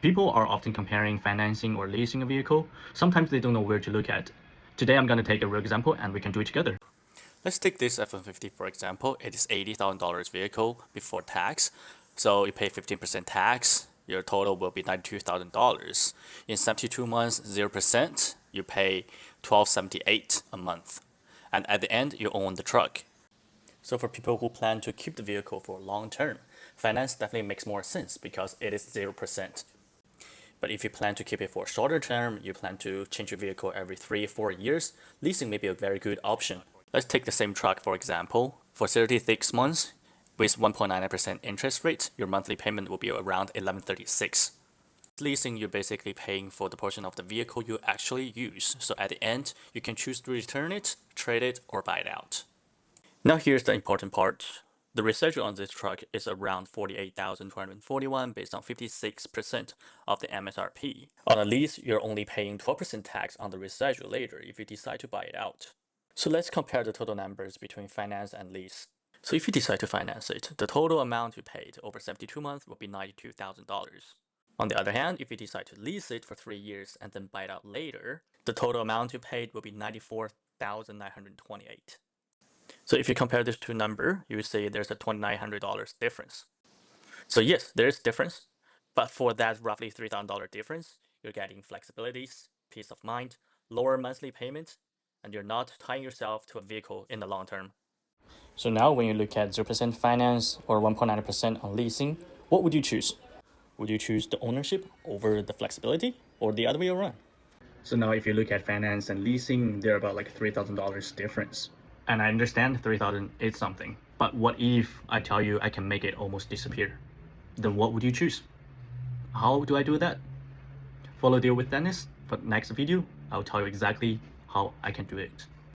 People are often comparing financing or leasing a vehicle. Sometimes they don't know where to look at. Today I'm going to take a real example and we can do it together. Let's take this F-150 for example. It is $80,000 vehicle before tax. So you pay 15% tax. Your total will be $92,000. In 72 months, 0%, you pay $1,278 a month. And at the end, you own the truck. So for people who plan to keep the vehicle for long term, finance definitely makes more sense because it is 0%. But if you plan to keep it for shorter term, you plan to change your vehicle every 3 or 4 years, leasing may be a very good option. Let's take the same truck for example. For 36 months, with 1.99% interest rate, your monthly payment will be around $1,136. Leasing, you're basically paying for the portion of the vehicle you actually use. So at the end, you can choose to return it, trade it, or buy it out. Now here's the important part. The residual on this truck is around $48,241 based on 56% of the MSRP. On a lease, you're only paying 12% tax on the residual later if you decide to buy it out. So let's compare the total numbers between finance and lease. So if you decide to finance it, the total amount you paid over 72 months will be $92,000. On the other hand, if you decide to lease it for 3 years and then buy it out later, the total amount you paid will be $94,928. So if you compare this to a number, you would say there's a $2,900 difference. So yes, there is difference, but for that roughly $3,000 difference, you're getting flexibilities, peace of mind, lower monthly payments, and you're not tying yourself to a vehicle in the long term. So now when you look at 0% finance or 1.9% on leasing, what would you choose? Would you choose the ownership over the flexibility or the other way around? So now if you look at finance and leasing, they're about like $3,000 difference. And I understand 3,000 is something, but what if I tell you I can make it almost disappear? Then what would you choose? How do I do that? Follow Deal with Dennis for the next video. I'll tell you exactly how I can do it.